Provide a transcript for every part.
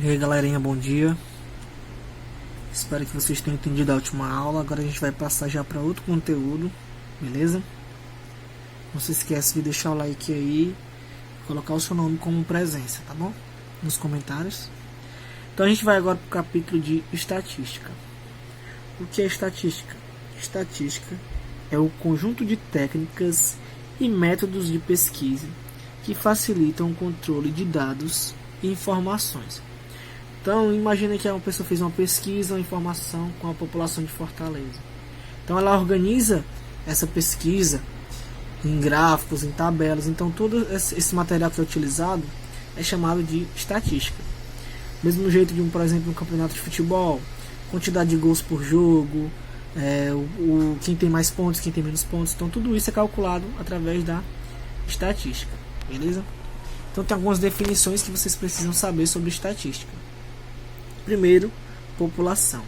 E aí galerinha, bom dia. Espero que vocês tenham entendido a última aula. Agora a gente vai passar já para outro conteúdo, beleza? Não se esqueça de deixar o like aí, colocar o seu nome como presença, tá bom? Nos comentários. Então a gente vai agora para o capítulo de estatística. O que é estatística? Estatística é o conjunto de técnicas e métodos de pesquisa que facilitam o controle de dados e informações. Então, imagina que uma pessoa fez uma pesquisa, uma informação com a população de Fortaleza. Então, ela organiza essa pesquisa em gráficos, em tabelas. Então, todo esse material que é utilizado é chamado de estatística. Mesmo jeito de, por exemplo, um campeonato de futebol, quantidade de gols por jogo, quem tem mais pontos, quem tem menos pontos. Então, tudo isso é calculado através da estatística, beleza? Então, tem algumas definições que vocês precisam saber sobre estatística. Primeiro, população.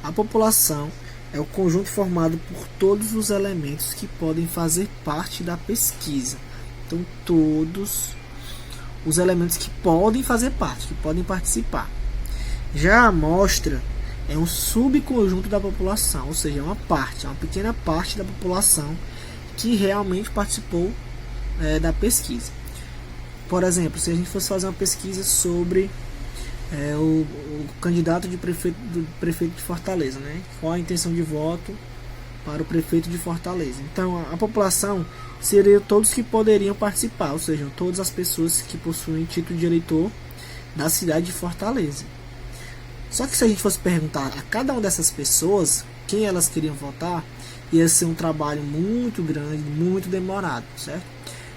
A população é o conjunto formado por todos os elementos que podem fazer parte da pesquisa. Então, todos os elementos que podem fazer parte, que podem participar. Já a amostra é um subconjunto da população, ou seja, é uma pequena parte da população que realmente participou da pesquisa. Por exemplo, se a gente fosse fazer uma pesquisa sobre o candidato de prefeito de Fortaleza, né? Qual a intenção de voto para o prefeito de Fortaleza? Então, a população seria todos que poderiam participar, ou seja, todas as pessoas que possuem título de eleitor da cidade de Fortaleza. Só que se a gente fosse perguntar a cada uma dessas pessoas quem elas queriam votar, ia ser um trabalho muito grande, muito demorado, certo?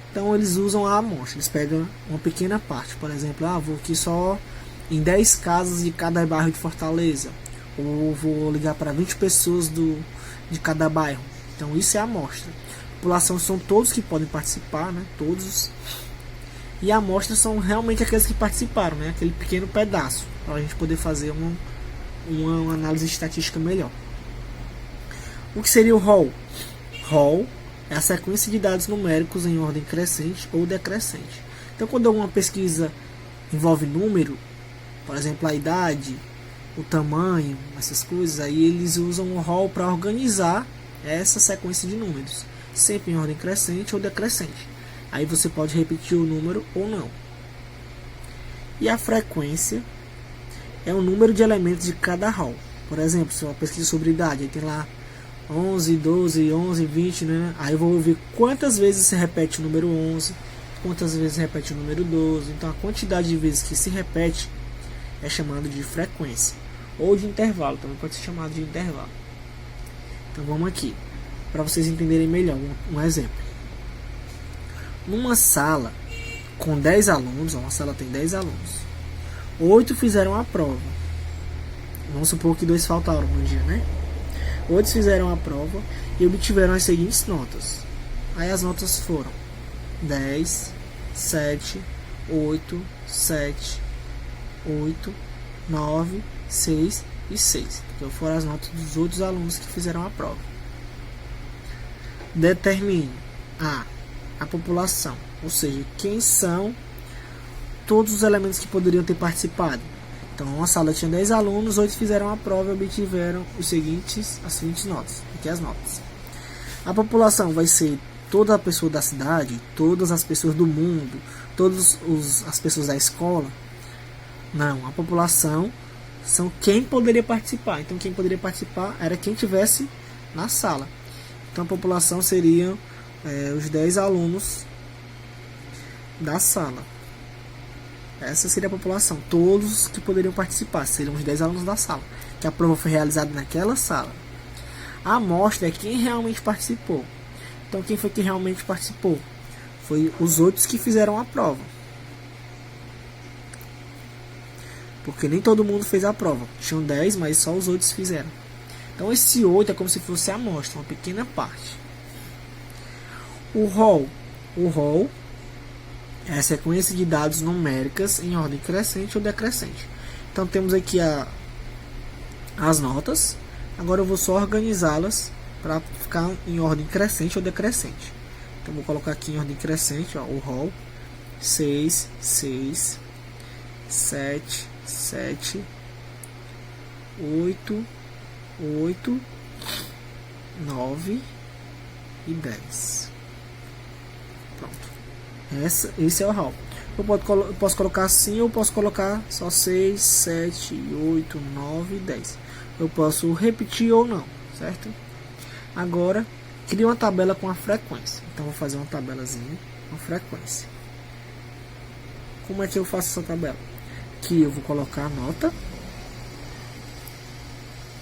Então, eles usam a amostra, eles pegam uma pequena parte, por exemplo, vou aqui só em 10 casas de cada bairro de Fortaleza, ou vou ligar para 20 pessoas de cada bairro. Então isso é a amostra. A população são todos que podem participar, né? Todos. E a amostra são realmente aqueles que participaram, né? Aquele pequeno pedaço, para a gente poder fazer uma análise estatística melhor. O que seria o rol? Rol é a sequência de dados numéricos em ordem crescente ou decrescente. Então, quando alguma pesquisa envolve número, por exemplo, a idade, o tamanho, essas coisas, aí eles usam o rol para organizar essa sequência de números, sempre em ordem crescente ou decrescente. Aí você pode repetir o número ou não. E a frequência é o número de elementos de cada rol. Por exemplo, se é uma pesquisa sobre idade, aí tem lá 11, 12, 11, 20, né? Aí eu vou ver quantas vezes se repete o número 11, quantas vezes se repete o número 12. Então a quantidade de vezes que se repete é chamado de frequência, ou de intervalo, também pode ser chamado de intervalo. Então vamos aqui, para vocês entenderem melhor, um exemplo. Numa sala com 10 alunos, uma sala tem 10 alunos, 8 fizeram a prova. Vamos supor que 2 faltaram um dia, né? 8 fizeram a prova e obtiveram as seguintes notas. Aí as notas foram 10, 7, 8, 7, 8, 9, 6 e 6. Então foram as notas dos outros alunos que fizeram a prova. Determine a população, ou seja, quem são todos os elementos que poderiam ter participado. Então, uma sala tinha 10 alunos, 8 fizeram a prova e obtiveram as seguintes notas. Aqui as notas. A população vai ser toda a pessoa da cidade, todas as pessoas do mundo, todas as pessoas da escola. Não, a população são quem poderia participar. Então, quem poderia participar era quem tivesse na sala. Então, a população seriam os 10 alunos da sala. Essa seria a população. Todos que poderiam participar seriam os 10 alunos da sala, que a prova foi realizada naquela sala. A amostra é quem realmente participou. Então, quem foi que realmente participou? Foi os outros que fizeram a prova. Porque nem todo mundo fez a prova. Tinham 10, mas só os outros fizeram. Então esse 8 é como se fosse a amostra, uma pequena parte. O rol. O rol é a sequência de dados numéricas em ordem crescente ou decrescente. Então temos aqui as notas. Agora eu vou só organizá-las para ficar em ordem crescente ou decrescente. Então vou colocar aqui em ordem crescente, o rol. 6, 6, 7, 7, 8, 8, 9 e 10. Pronto. Esse é o hall. Eu posso colocar assim, ou posso colocar só 6, 7, 8, 9 e 10. Eu posso repetir ou não, certo? Agora, cria uma tabela com a frequência. Então, vou fazer uma tabelazinha com frequência. Como é que eu faço essa tabela? Aqui eu vou colocar a nota.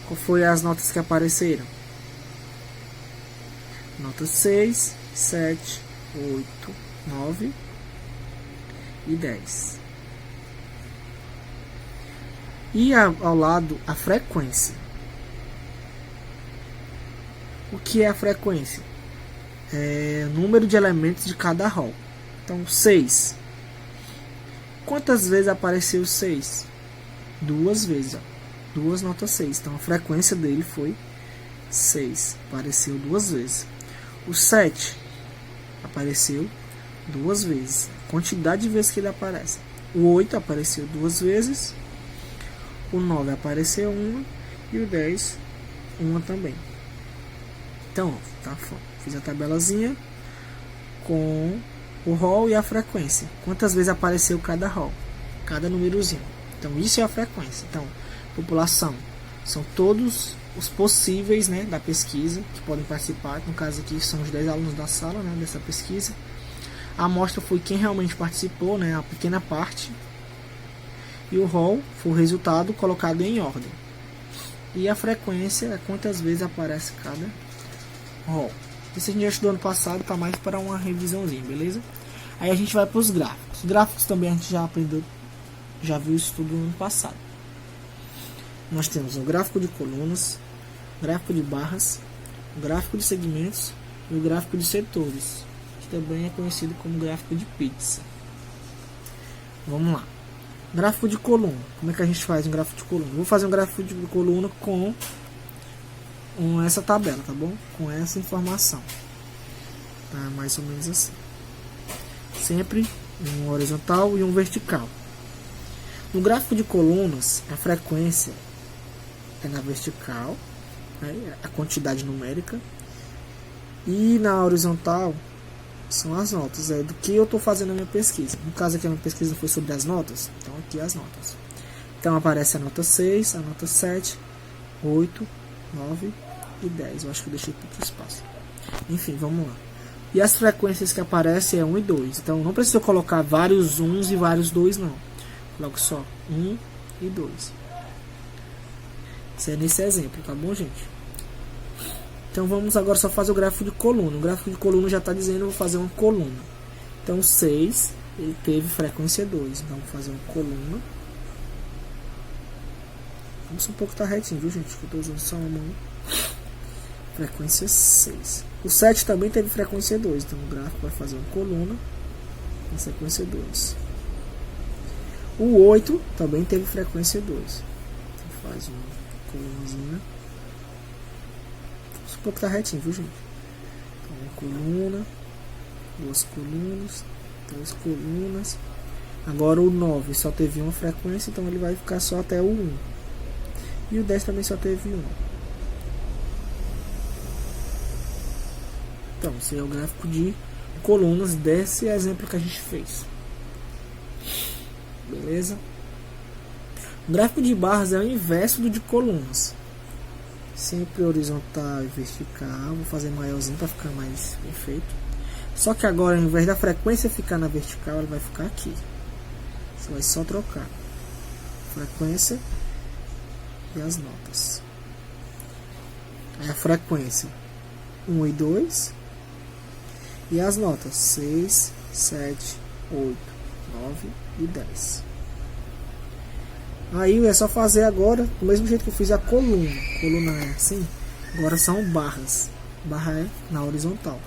Qual foi as notas que apareceram? Nota 6, 7, 8, 9 e 10. E ao lado a frequência. O que é a frequência? É o número de elementos de cada hall. Então 6. Quantas vezes apareceu 6? 2 vezes. Ó. 2 notas 6. Então a frequência dele foi 6. Apareceu 2 vezes. O 7 apareceu 2 vezes. Quantidade de vezes que ele aparece. O 8 apareceu 2 vezes. O 9 apareceu 1. E o 10, 1 também. Então, tá, fiz a tabelazinha com o hall e a frequência. Quantas vezes apareceu cada hall? Cada númerozinho. Então, isso é a frequência. Então, população são todos os possíveis, né, da pesquisa que podem participar. No caso aqui são os 10 alunos da sala, né, dessa pesquisa. A amostra foi quem realmente participou, né, a pequena parte. E o hall foi o resultado colocado em ordem. E a frequência é quantas vezes aparece cada hall. Isso a gente já estudou ano passado, tá mais para uma revisãozinha, beleza? Aí a gente vai para os gráficos. Os gráficos também a gente já aprendeu, já viu isso tudo no ano passado. Nós temos o gráfico de colunas, gráfico de barras, o gráfico de segmentos e o gráfico de setores, que também é conhecido como gráfico de pizza. Vamos lá. Gráfico de coluna. Como é que a gente faz um gráfico de coluna? Vou fazer um gráfico de coluna com essa tabela, tá bom? Com essa informação. Tá mais ou menos assim. Sempre um horizontal e um vertical. No gráfico de colunas, a frequência é na vertical, né, a quantidade numérica, e na horizontal são as notas, do que eu estou fazendo a minha pesquisa. No caso aqui a minha pesquisa foi sobre as notas, então aqui as notas. Então aparece a nota 6, a nota 7, 8, 9 e 10. Eu acho que eu deixei pouco espaço. Enfim, vamos lá. E as frequências que aparecem é 1 e 2. Então não precisa colocar vários 1s e vários 2 não. Coloco só 1 e 2. Isso é nesse exemplo, tá bom, gente? Então vamos agora só fazer o gráfico de coluna. O gráfico de coluna já está dizendo que eu vou fazer uma coluna. Então 6, ele teve frequência 2. Então vou fazer uma coluna. Vamos um pouco tá retinho, viu, gente? Que eu estou usando só uma mão. Frequência 6. O 7 também teve frequência 2. Então o gráfico vai fazer uma coluna com frequência 2. O 8 também teve frequência 2. Então faz uma colunazinha. Um pouco tá retinho, viu, gente? Então, uma coluna, 2 colunas, 3 colunas. Agora o 9 só teve uma frequência, então ele vai ficar só até o 1. E o 10 também só teve 1. Então, esse é o gráfico de colunas desse exemplo que a gente fez. Beleza? O gráfico de barras é o inverso do de colunas. Sempre horizontal e vertical. Vou fazer maiorzinho para ficar mais perfeito. Só que agora, ao invés da frequência ficar na vertical, ela vai ficar aqui. Você vai só trocar frequência e as notas. Aí a frequência 1 e 2. E as notas 6, 7, 8, 9 e 10. Aí é só fazer agora do mesmo jeito que eu fiz a coluna. Coluna é assim. Agora são barras. Barra é na horizontal.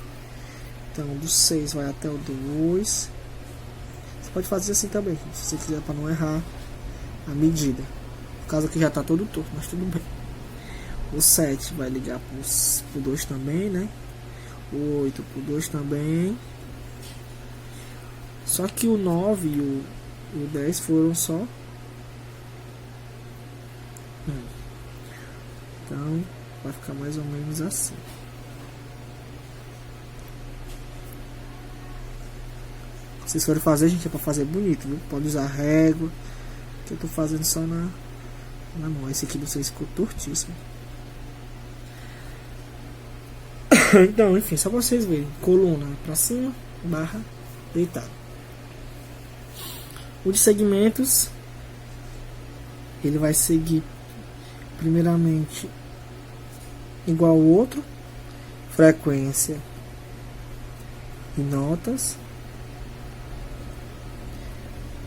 Então do 6 vai até o 2. Você pode fazer assim também, se você quiser, para não errar a medida. No caso aqui já está todo torto, mas tudo bem. O 7 vai ligar para o 2 também, né? O 8 para o 2 também. Só que o 9 e e o 10 foram só 1. Então vai ficar mais ou menos assim. Se vocês forem fazer, gente, é pra fazer bonito, viu? Pode usar régua, que eu tô fazendo só na mão. Esse aqui vocês ficou tortíssimo. Então, enfim, só pra vocês verem. Coluna pra cima, barra deitado. O de segmentos, ele vai seguir primeiramente igual ao outro, frequência e notas,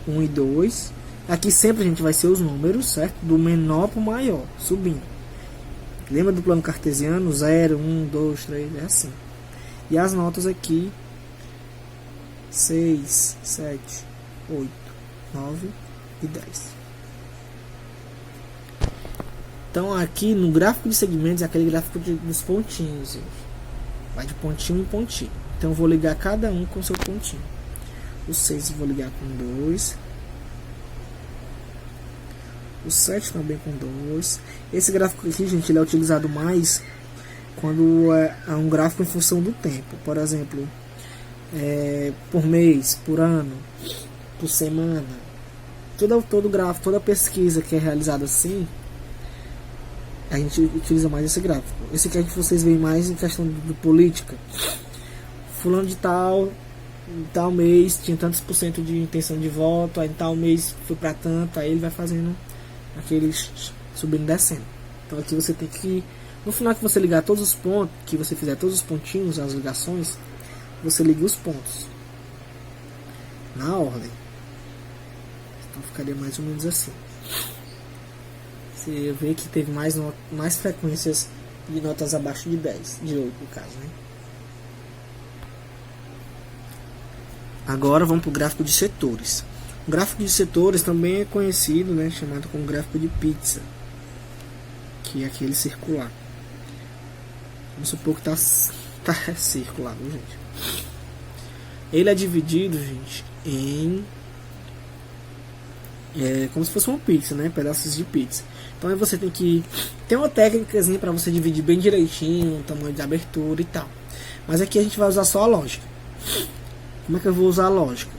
1 e 2. Aqui sempre a gente vai ser os números, certo? Do menor para o maior, subindo. Lembra do plano cartesiano? 0, 1, 2, 3, é assim. E as notas aqui, 6, 7, 8, 9 e 10. Então aqui no gráfico de segmentos é aquele gráfico dos pontinhos, gente. Vai de pontinho em pontinho. Então eu vou ligar cada um com seu pontinho. O 6 eu vou ligar com 2. O 7 também com 2. Esse gráfico aqui, gente, ele é utilizado mais quando é um gráfico em função do tempo. Por exemplo, por mês, por ano, por semana. Todo gráfico, toda pesquisa que é realizada assim, a gente utiliza mais esse gráfico. Esse aqui vocês veem mais em questão de política. Fulano de tal, em tal mês tinha tantos por cento de intenção de voto, aí em tal mês foi para tanto, aí ele vai fazendo aqueles subindo e descendo. Então aqui você tem que, no final que você ligar todos os pontos, que você fizer todos os pontinhos, as ligações, você liga os pontos na ordem. Então ficaria mais ou menos assim. Você vê que teve mais frequências de notas abaixo de 10, de 8 no caso, né? Agora vamos para o gráfico de setores. O gráfico de setores também é conhecido, né, chamado como gráfico de pizza, que é aquele circular. Vamos supor que tá circular, viu, gente? Ele é dividido, gente, em como se fosse uma pizza, né? Pedaços de pizza. Então aí você tem que ter uma técnicazinha para você dividir bem direitinho o tamanho de abertura e tal. Mas aqui a gente vai usar só a lógica. Como é que eu vou usar a lógica?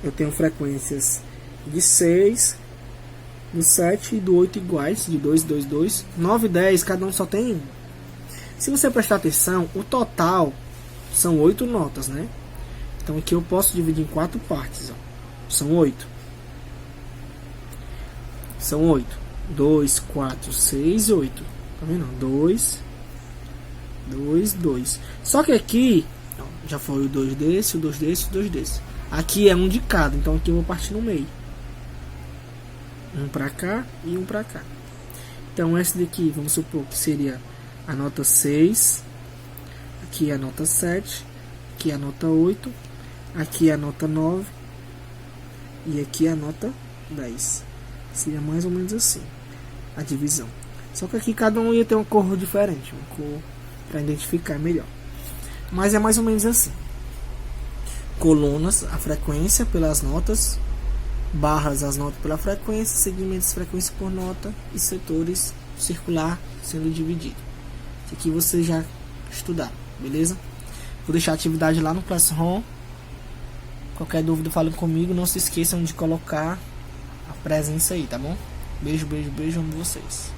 Eu tenho frequências de 6, do 7 e do 8 iguais, de 2, 2, 2, 9 e 10, cada um só tem 1. Se você prestar atenção, o total são 8 notas, né? Então aqui eu posso dividir em 4 partes, ó. São 8. São 8. 2, 4, 6 e 8. Tá vendo? 2, 2, 2. Só que aqui, ó, já foi o 2 desse, o 2 desse, o 2 desse. Aqui é um de cada, então aqui eu vou partir no meio. Um pra cá e um pra cá. Então esse daqui, vamos supor que seria a nota 6. Aqui a nota 7. Aqui a nota 8. Aqui a nota 9. E aqui a nota 10. Seria mais ou menos assim a divisão. Só que aqui cada um ia ter uma cor diferente, uma cor para identificar melhor. Mas é mais ou menos assim. Colunas, a frequência pelas notas, barras, as notas pela frequência, segmentos, frequência por nota e setores circular sendo dividido. Isso aqui você já estudaram, beleza? Vou deixar a atividade lá no Classroom. Qualquer dúvida falem comigo. Não se esqueçam de colocar a presença aí, tá bom? Beijo, beijo, beijo, amo vocês.